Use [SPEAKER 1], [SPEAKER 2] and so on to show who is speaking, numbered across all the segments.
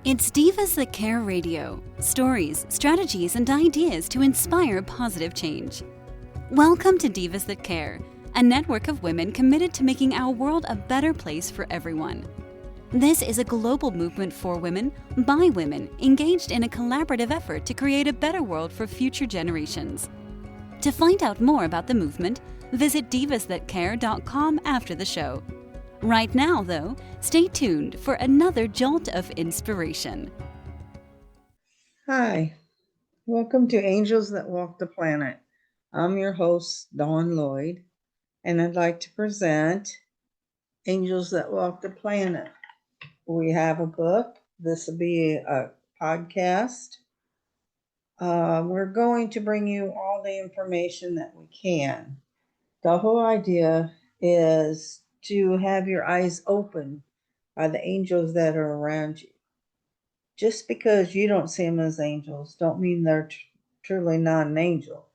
[SPEAKER 1] It's Divas That Care Radio. Stories, strategies, and ideas to inspire positive change. Welcome to Divas That Care, a network of women committed to making our world a better place for everyone. This is a global movement for women, by women, engaged in a collaborative effort to create a better world for future generations. To find out more about the movement, visit divasthatcare.com after the show. Right now, though, stay tuned for another jolt of inspiration.
[SPEAKER 2] Hi, welcome to Angels That Walk the Planet. I'm your host, Dawn Lloyd, and I'd like to present Angels That Walk the Planet. We have a book. This will be a podcast. We're going to bring you all the information that we can. The whole idea is to have your eyes open by the angels that are around you. Just because you don't see them as angels, don't mean they're truly not an angel.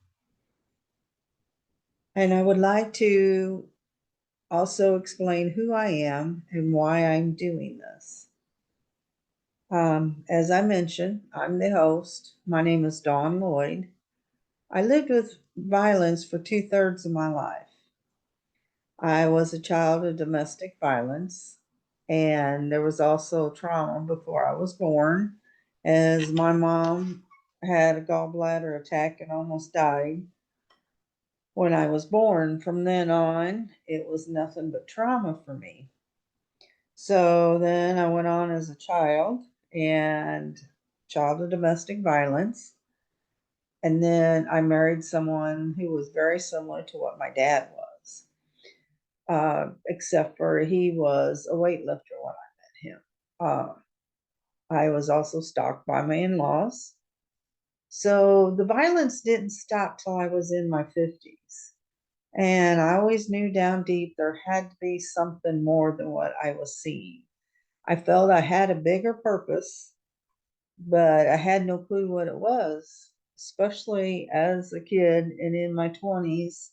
[SPEAKER 2] And I would like to also explain who I am and why I'm doing this. As I mentioned, I'm the host. My name is Dawn Lloyd. I lived with violence for 2/3 of my life. I was a child of domestic violence, and there was also trauma before I was born, as my mom had a gallbladder attack and almost died when I was born. From then on, it was nothing but trauma for me. So then I went on as a child of domestic violence. And then I married someone who was very similar to what my dad was, except for he was a weightlifter when I met him. I was also stalked by my in-laws. So the violence didn't stop till I was in my 50s. And I always knew down deep there had to be something more than what I was seeing. I felt I had a bigger purpose, but I had no clue what it was, especially as a kid and in my 20s.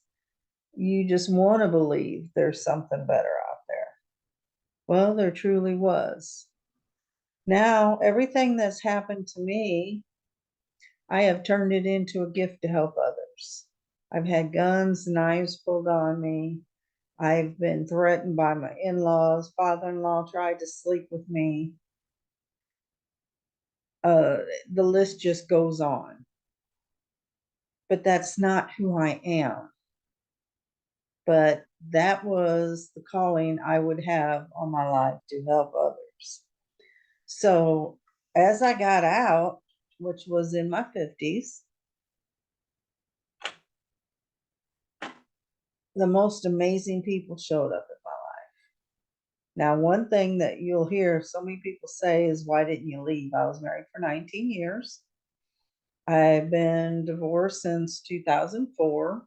[SPEAKER 2] You just want to believe there's something better out there. Well, there truly was. Now, everything that's happened to me, I have turned it into a gift to help others. I've had guns, knives pulled on me. I've been threatened by my in-laws. Father-in-law tried to sleep with me. The list just goes on. But that's not who I am. But that was the calling I would have on my life, to help others. So as I got out, which was in my 50s, the most amazing people showed up in my life. Now, one thing that you'll hear so many people say is, why didn't you leave? I was married for 19 years. I've been divorced since 2004.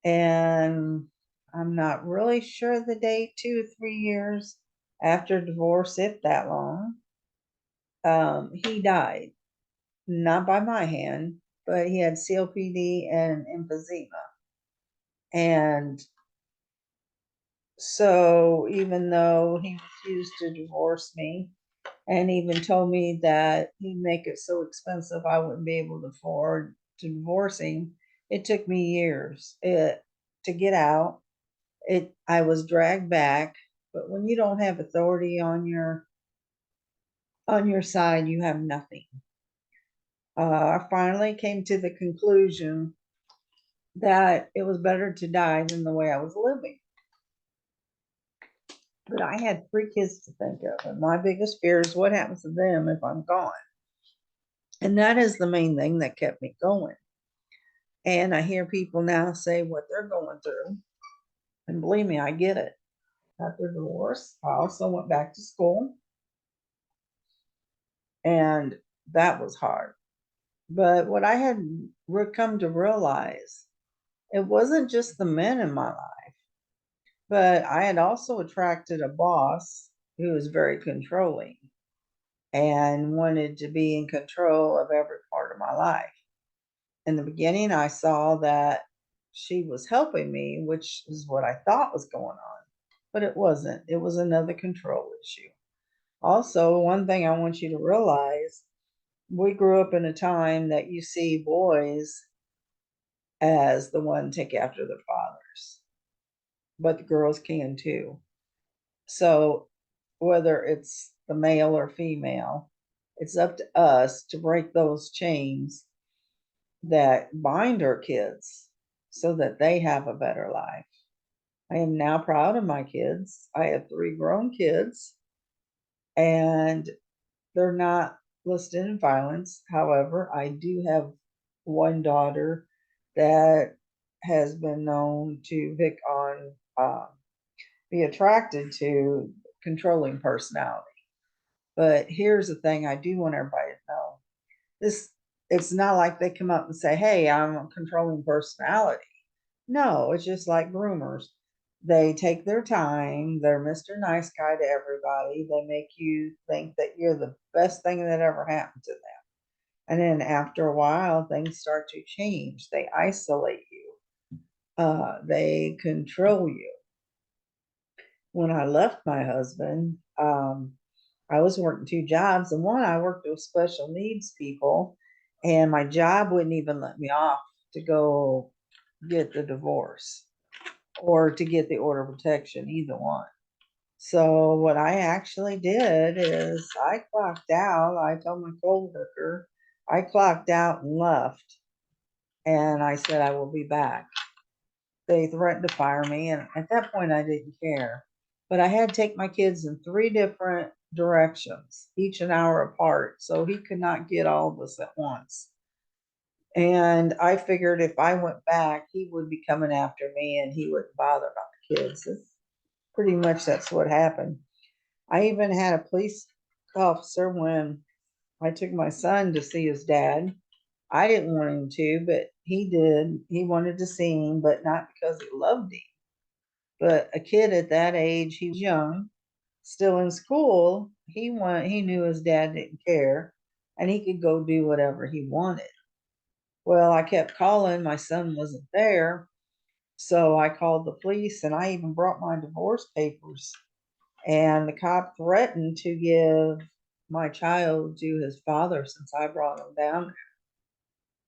[SPEAKER 2] And I'm not really sure the date, 2 or 3 years after divorce, if that long. He died, not by my hand, but he had COPD and emphysema. And so even though he refused to divorce me and even told me that he'd make it so expensive I wouldn't be able to afford to divorce him, it took me years to get out. I was dragged back, but when you don't have authority on your side, you have nothing. I finally came to the conclusion that it was better to die than the way I was living. But I had 3 kids to think of, and my biggest fear is what happens to them if I'm gone. And that is the main thing that kept me going. And I hear people now say what they're going through. And believe me, I get it. After divorce, I also went back to school. And that was hard. But what I had come to realize, it wasn't just the men in my life, but I had also attracted a boss who was very controlling and wanted to be in control of every part of my life. In the beginning, I saw that she was helping me, which is what I thought was going on, but it wasn't. It was another control issue. Also, one thing I want you to realize, we grew up in a time that you see boys as the one take after their fathers, but the girls can too. So whether it's the male or female, it's up to us to break those chains that bind our kids so that they have a better life. I am now proud of my kids. I have 3 grown kids, and they're not listed in violence. However, I do have one daughter that has been known to pick on, be attracted to controlling personality. But here's the thing I do want everybody to know. This It's not like they come up and say, "Hey, I'm a controlling personality." No, it's just like groomers. They take their time, they're Mr. Nice Guy to everybody. They make you think that you're the best thing that ever happened to them. And then after a while, things start to change. They isolate you. They control you. When I left my husband, I was working 2 jobs, and one I worked with special needs people, and my job wouldn't even let me off to go get the divorce or to get the order of protection, either one. So what I actually did is I clocked out. I told my coworker, I clocked out and left, and I said I will be back. They threatened to fire me, and at that point I didn't care. But I had to take my kids in 3 different directions, each an hour apart, so he could not get all of us at once. And I figured if I went back, he would be coming after me and he wouldn't bother about the kids. Pretty much that's what happened. I even had a police officer when I took my son to see his dad. I didn't want him to, but he did. He wanted to see him, but not because he loved him. But a kid at that age, he was young, still in school, he knew his dad didn't care and he could go do whatever he wanted. Well, I kept calling, my son wasn't there, so I called the police and I even brought my divorce papers. And the cop threatened to give my child to his father since I brought him down.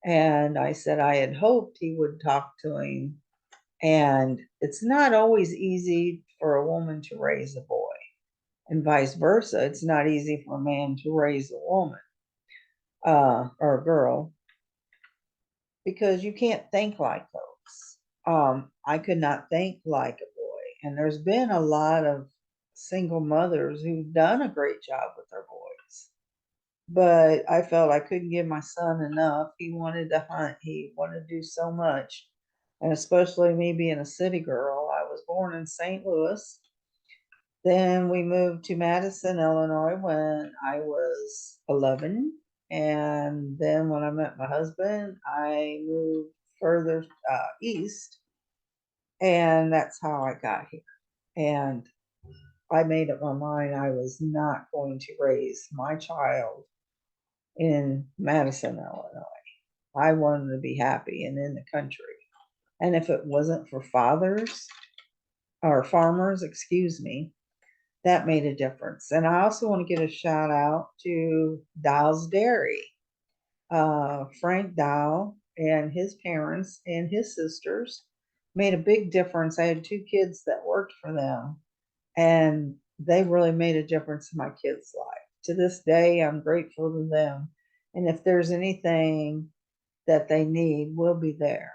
[SPEAKER 2] And I said I had hoped he would talk to him. And it's not always easy for a woman to raise a boy, and vice versa. It's not easy for a man to raise a woman, or a girl, because you can't think like those. I could not think like a boy. And there's been a lot of single mothers who've done a great job with their boys. But I felt I couldn't give my son enough. He wanted to hunt, he wanted to do so much. And especially me being a city girl, I was born in St. Louis. Then we moved to Madison, Illinois when I was 11. And then when I met my husband, I moved further east. And that's how I got here. And I made up my mind I was not going to raise my child in Madison, Illinois. I wanted to be happy and in the country. And if it wasn't for fathers or farmers, excuse me, that made a difference. And I also want to give a shout out to Dow's Dairy. Frank Dow and his parents and his sisters made a big difference. I had 2 kids that worked for them, and they really made a difference in my kids' life. To this day, I'm grateful to them. And if there's anything that they need, we'll be there.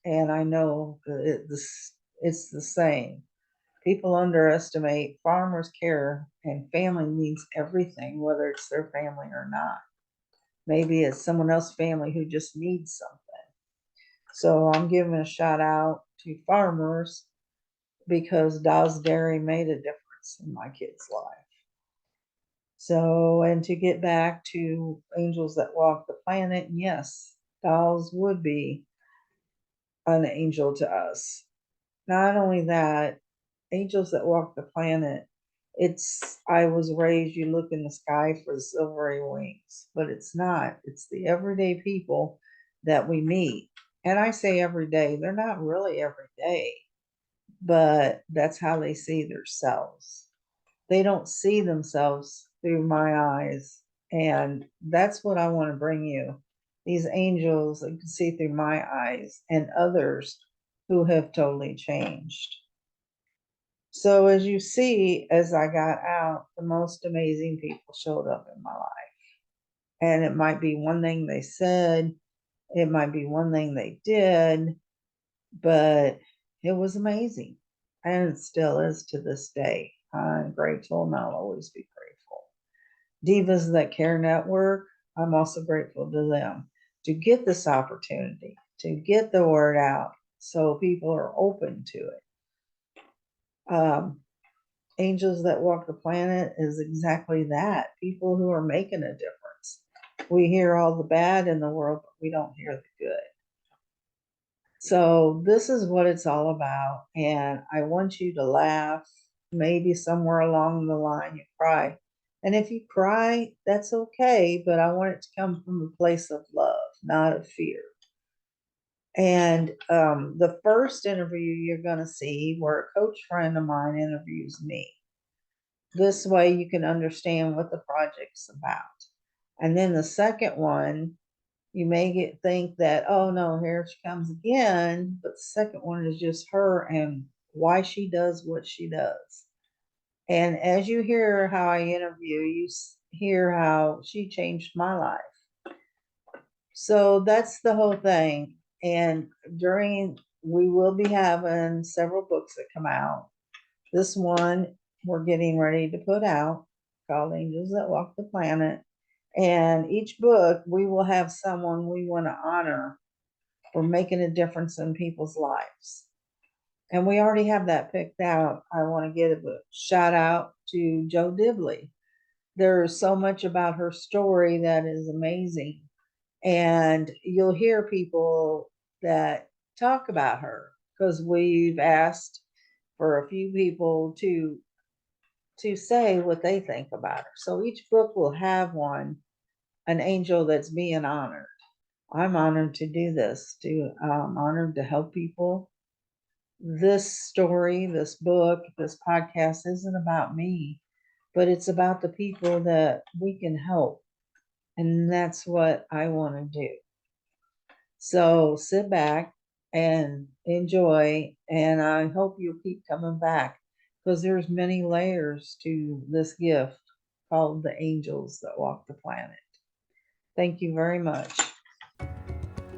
[SPEAKER 2] And I know it's the same. People underestimate farmers care, and family means everything, whether it's their family or not. Maybe it's someone else's family who just needs something. So I'm giving a shout out to farmers because Dow's Dairy made a difference in my kid's life. So, and to get back to Angels That Walk the Planet, yes, Dow's would be an angel to us. Not only that, Angels That Walk the Planet, I was raised, you look in the sky for the silvery wings, but it's not. It's the everyday people that we meet. And I say every day, they're not really every day, but that's how they see themselves. They don't see themselves through my eyes. And that's what I want to bring you. These angels that can see through my eyes and others who have totally changed. So as you see, as I got out, the most amazing people showed up in my life. And it might be one thing they said, it might be one thing they did, but it was amazing. And it still is to this day. I'm grateful and I'll always be grateful. Divas That Care Network, I'm also grateful to them to get this opportunity, to get the word out so people are open to it. Angels That Walk the Planet is exactly that. People who are making a difference. We hear all the bad in the world, but we don't hear the good. So this is what it's all about. And I want you to laugh. Maybe somewhere along the line you cry. And if you cry, that's okay. But I want it to come from a place of love, not of fear. And the first interview you're going to see where a coach friend of mine interviews me. This way you can understand what the project's about. And then the second one, you may think that, oh no, here she comes again. But the second one is just her and why she does what she does. And as you hear how I interview, you hear how she changed my life. So that's the whole thing. And we will be having several books that come out. This one we're getting ready to put out called Angels That Walk the Planet. And each book, we will have someone we want to honor for making a difference in people's lives. And we already have that picked out. I want to give a shout out to Jo Dibley. There's so much about her story that is amazing. And you'll hear people that talk about her because we've asked for a few people to say what they think about her. So each book will have an angel that's being honored. I'm honored to do this, honored to help people. This story, this book, this podcast isn't about me, but it's about the people that we can help. And that's what I want to do. So sit back and enjoy. And I hope you'll keep coming back because there's many layers to this gift called the Angels That Walk the Planet. Thank you very much.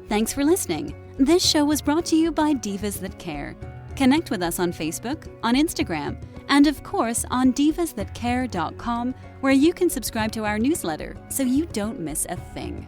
[SPEAKER 1] Thanks for listening. This show was brought to you by Divas That Care. Connect with us on Facebook, on Instagram, and of course on divasthatcare.com, where you can subscribe to our newsletter so you don't miss a thing.